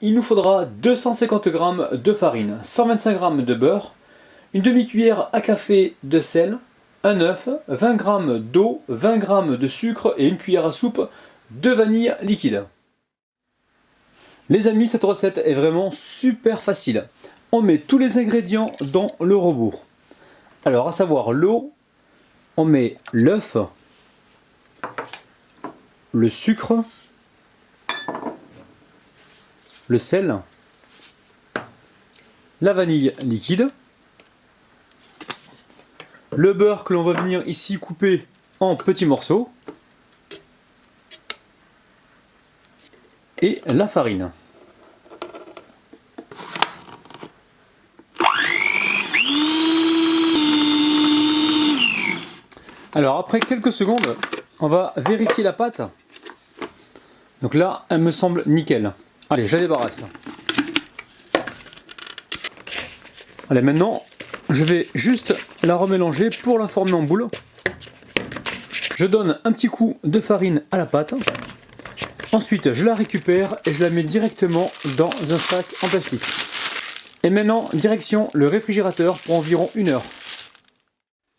Il nous faudra 250 g de farine, 125 g de beurre, une demi-cuillère à café de sel, un œuf, 20 g d'eau, 20 g de sucre et une cuillère à soupe de vanille liquide. Les amis, cette recette est vraiment super facile. On met tous les ingrédients dans le robot. Alors à savoir l'eau, on met l'œuf, le sucre, le sel, la vanille liquide, le beurre que l'on va venir ici couper en petits morceaux et la farine. Alors après quelques secondes, on va vérifier la pâte. Donc là, elle me semble nickel. Allez, je la débarrasse. Allez, maintenant, je vais juste la remélanger pour la former en boule. Je donne un petit coup de farine à la pâte. Ensuite, je la récupère et je la mets directement dans un sac en plastique. Et maintenant, direction le réfrigérateur pour environ 1 heure.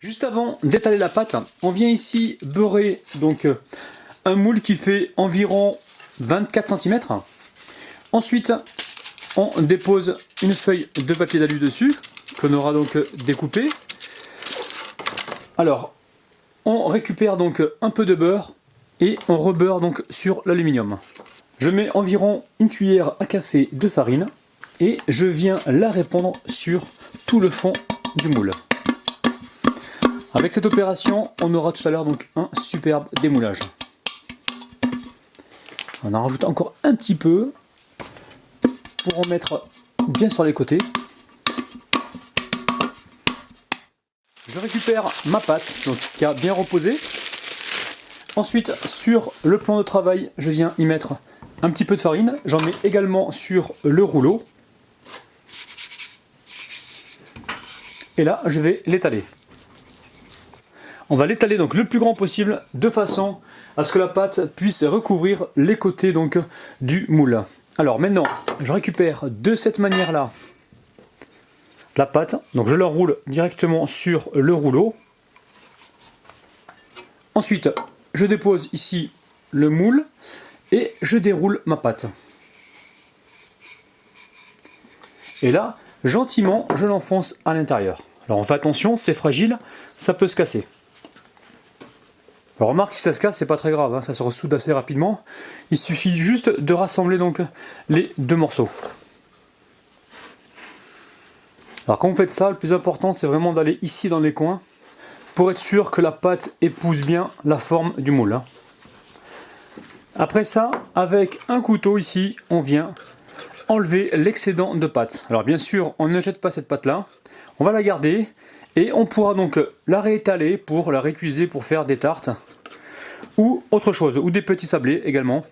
Juste avant d'étaler la pâte, on vient ici beurrer donc un moule qui fait environ 24 cm. Ensuite, on dépose une feuille de papier d'alu dessus, qu'on aura donc découpé. Alors, on récupère donc un peu de beurre et on rebeurre donc sur l'aluminium. Je mets environ une cuillère à café de farine et je viens la répandre sur tout le fond du moule. Avec cette opération, on aura tout à l'heure donc un superbe démoulage. On en rajoute encore un petit peu pour en mettre bien sur les côtés. Je récupère ma pâte donc, qui a bien reposé. Ensuite, sur le plan de travail, je viens y mettre un petit peu de farine. J'en mets également sur le rouleau. Et là, je vais l'étaler. On va l'étaler donc le plus grand possible de façon à ce que la pâte puisse recouvrir les côtés donc du moule. Alors maintenant, je récupère de cette manière-là la pâte. Donc je la roule directement sur le rouleau. Ensuite, je dépose ici le moule et je déroule ma pâte. Et là, gentiment, je l'enfonce à l'intérieur. Alors on fait attention, c'est fragile, ça peut se casser. Alors remarque, si ça se casse, c'est pas très grave, hein, ça se ressoude assez rapidement. Il suffit juste de rassembler donc les deux morceaux. Alors quand vous faites ça, le plus important c'est vraiment d'aller ici dans les coins pour être sûr que la pâte épouse bien la forme du moule. Hein. Après ça, avec un couteau ici, on vient enlever l'excédent de pâte. Alors bien sûr, on ne jette pas cette pâte là, on va la garder. Et on pourra donc la réétaler pour la réutiliser pour faire des tartes ou autre chose, ou des petits sablés également.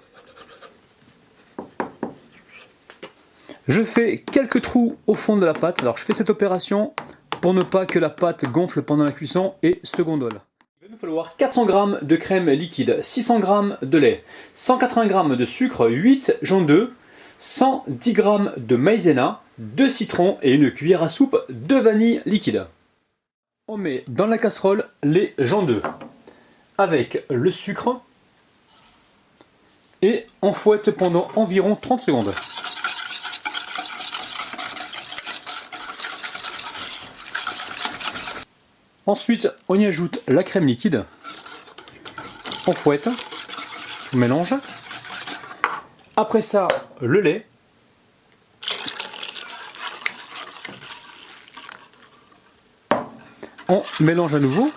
Je fais quelques trous au fond de la pâte. Alors je fais cette opération pour ne pas que la pâte gonfle pendant la cuisson et se gondole. Il va nous falloir 400 g de crème liquide, 600 g de lait, 180 g de sucre, 8 jaune d'œuf, 110 g de maïzena, 2 citrons et une cuillère à soupe de vanille liquide. On met dans la casserole les jaune d'œuf avec le sucre et on fouette pendant environ 30 secondes. Ensuite, on y ajoute la crème liquide, on fouette, on mélange. Après ça, le lait. On mélange à nouveau.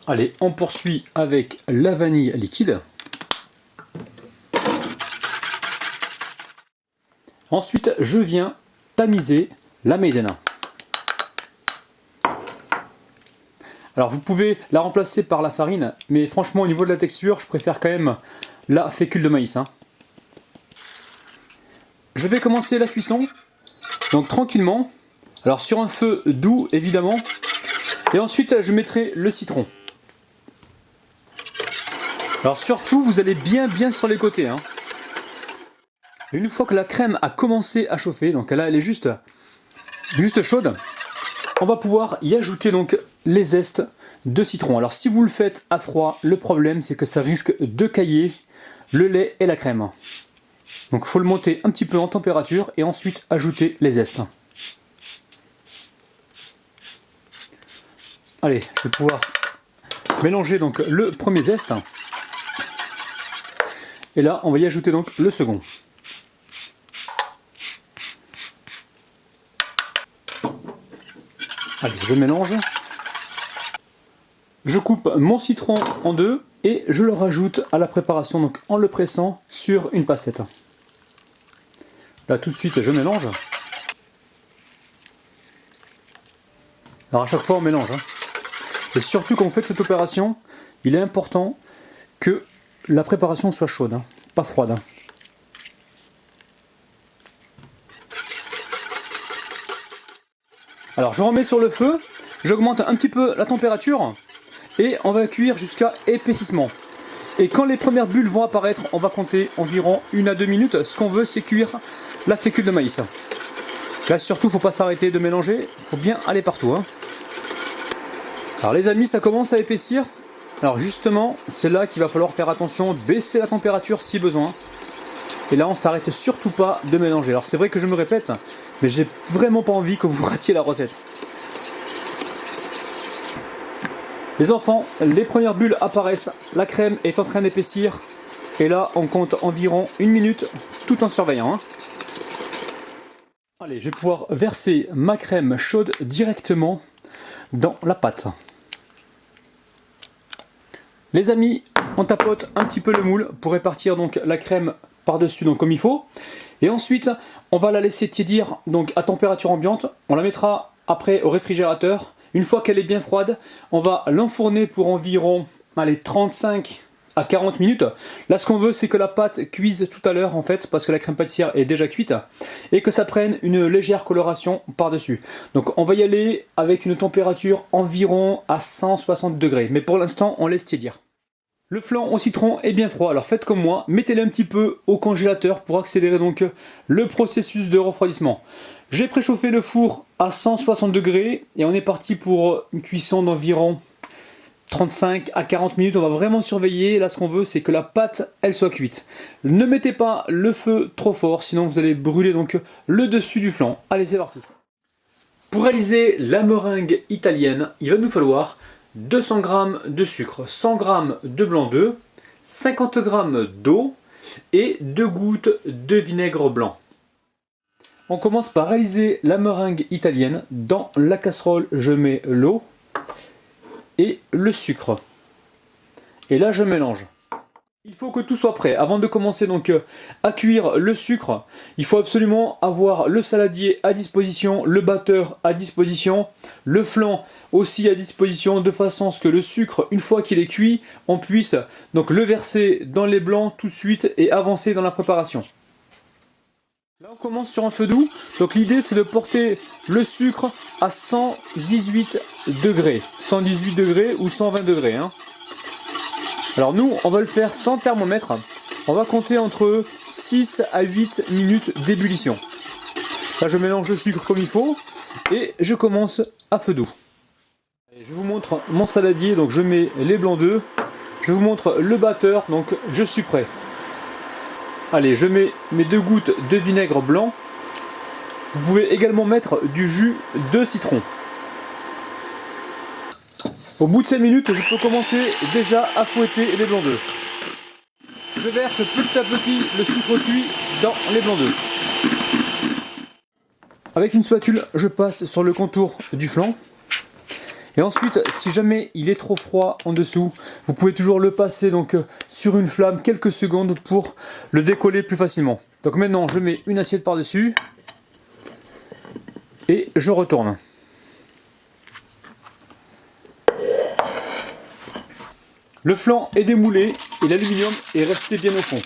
Allez, on poursuit avec la vanille liquide. Ensuite, je viens tamiser la maïzena. Alors vous pouvez la remplacer par la farine, mais franchement au niveau de la texture, je préfère quand même la fécule de maïs. Hein. Je vais commencer la cuisson, donc tranquillement. Alors sur un feu doux évidemment, et ensuite je mettrai le citron. Alors surtout vous allez bien sur les côtés. Hein. Une fois que la crème a commencé à chauffer, donc là elle est juste chaude, on va pouvoir y ajouter donc les zestes de citron. Alors si vous le faites à froid, le problème c'est que ça risque de cailler le lait et la crème. Donc il faut le monter un petit peu en température et ensuite ajouter les zestes. Allez, je vais pouvoir mélanger donc le premier zeste. Et là, on va y ajouter donc le second. Allez, je mélange. Je coupe mon citron en deux et je le rajoute à la préparation donc en le pressant sur une passette. Là, tout de suite, je mélange. Alors à chaque fois, on mélange. Et surtout quand vous faites cette opération, il est important que la préparation soit chaude, pas froide. Alors je remets sur le feu, j'augmente un petit peu la température et on va cuire jusqu'à épaississement. Et quand les premières bulles vont apparaître, on va compter environ 1 à 2 minutes. Ce qu'on veut, c'est cuire la fécule de maïs. Là surtout, il ne faut pas s'arrêter de mélanger, il faut bien aller partout. Alors les amis, ça commence à épaissir. Alors justement, c'est là qu'il va falloir faire attention, baisser la température si besoin. Et là, on s'arrête surtout pas de mélanger. Alors c'est vrai que je me répète, mais j'ai vraiment pas envie que vous ratiez la recette. Les enfants, les premières bulles apparaissent, la crème est en train d'épaissir. Et là, on compte environ 1 minute, tout en surveillant. Allez, je vais pouvoir verser ma crème chaude directement dans la pâte. Les amis, on tapote un petit peu le moule pour répartir donc la crème par-dessus donc comme il faut. Et ensuite, on va la laisser tiédir donc à température ambiante. On la mettra après au réfrigérateur. Une fois qu'elle est bien froide, on va l'enfourner pour environ 35 à 40 minutes. Là, ce qu'on veut, c'est que la pâte cuise tout à l'heure en fait, parce que la crème pâtissière est déjà cuite, et que ça prenne une légère coloration par-dessus. Donc on va y aller avec une température environ à 160 degrés. Mais pour l'instant, on laisse tiédir. Le flan au citron est bien froid, alors faites comme moi, mettez-le un petit peu au congélateur pour accélérer donc le processus de refroidissement. J'ai préchauffé le four à 160 degrés et on est parti pour une cuisson d'environ 35 à 40 minutes. On va vraiment surveiller. Là, ce qu'on veut, c'est que la pâte, elle soit cuite. Ne mettez pas le feu trop fort, sinon vous allez brûler donc le dessus du flan. Allez, c'est parti. Pour réaliser la meringue italienne, il va nous falloir 200 g de sucre, 100 g de blanc d'œuf, 50 g d'eau et 2 gouttes de vinaigre blanc. On commence par réaliser la meringue italienne. Dans la casserole, je mets l'eau et le sucre. Et là, je mélange. Il faut que tout soit prêt. Avant de commencer donc à cuire le sucre, il faut absolument avoir le saladier à disposition, le batteur à disposition, le flan aussi à disposition, de façon à ce que le sucre, une fois qu'il est cuit, on puisse donc le verser dans les blancs tout de suite et avancer dans la préparation. Là on commence sur un feu doux, donc l'idée c'est de porter le sucre à 118 degrés, 118 degrés ou 120 degrés. Alors nous on va le faire sans thermomètre, on va compter entre 6 à 8 minutes d'ébullition. Là je mélange le sucre comme il faut et je commence à feu doux. Je vous montre mon saladier, donc je mets les blancs d'œufs, je vous montre le batteur, donc je suis prêt. Allez, je mets mes 2 gouttes de vinaigre blanc. Vous pouvez également mettre du jus de citron. Au bout de 5 minutes, je peux commencer déjà à fouetter les blancs d'œufs. Je verse petit à petit le sucre cuit dans les blancs d'œufs. Avec une spatule, je passe sur le contour du flan. Et ensuite, si jamais il est trop froid en dessous, vous pouvez toujours le passer donc sur une flamme quelques secondes pour le décoller plus facilement. Donc maintenant, je mets une assiette par-dessus et je retourne. Le flan est démoulé et l'aluminium est resté bien au fond.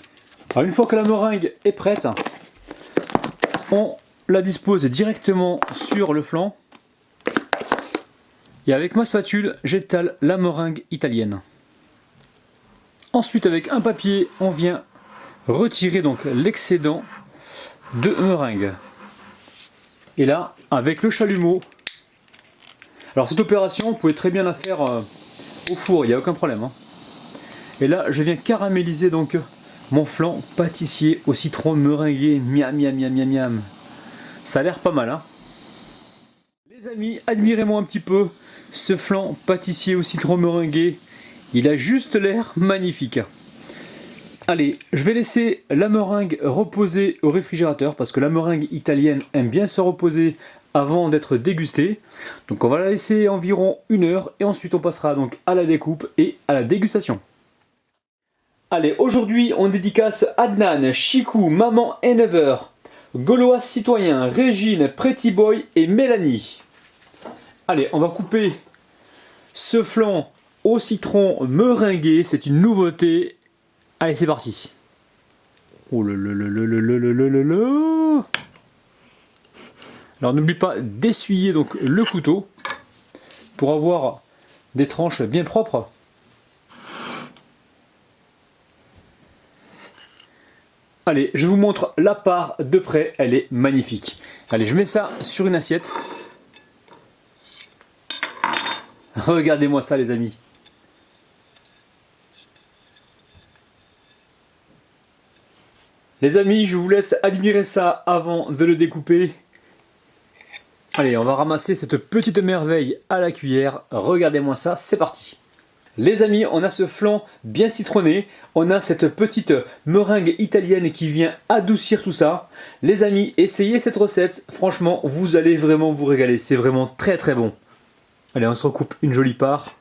Alors une fois que la meringue est prête, on la dispose directement sur le flan. Et avec ma spatule, j'étale la meringue italienne. Ensuite, avec un papier, on vient retirer donc l'excédent de meringue. Et là, avec le chalumeau. Alors cette opération, vous pouvez très bien la faire au four, il n'y a aucun problème. Hein. Et là, je viens caraméliser donc mon flan pâtissier au citron meringué. Miam, miam, miam, miam, miam. Ça a l'air pas mal. Hein. Les amis, admirez-moi un petit peu ce flan pâtissier au citron meringué. Il a juste l'air magnifique. Allez, je vais laisser la meringue reposer au réfrigérateur parce que la meringue italienne aime bien se reposer avant d'être dégustée. Donc on va la laisser environ 1 heure et ensuite on passera donc à la découpe et à la dégustation. Allez, aujourd'hui on dédicace Adnan, Chikou, Maman et Never, Gaulois Citoyen, Régine, Pretty Boy et Mélanie. Allez, on va couper ce flan au citron meringué, c'est une nouveauté. Allez, c'est parti. Oh là là là là là là là là là. Alors n'oublie pas d'essuyer donc le couteau pour avoir des tranches bien propres. Allez, je vous montre la part de près, elle est magnifique. Allez, je mets ça sur une assiette. Regardez-moi ça les amis. Les amis, je vous laisse admirer ça avant de le découper. Allez, on va ramasser cette petite merveille à la cuillère. Regardez-moi ça, c'est parti. Les amis, on a ce flan bien citronné. On a cette petite meringue italienne qui vient adoucir tout ça. Les amis, essayez cette recette. Franchement, vous allez vraiment vous régaler. C'est vraiment très très bon. Allez, on se recoupe une jolie part.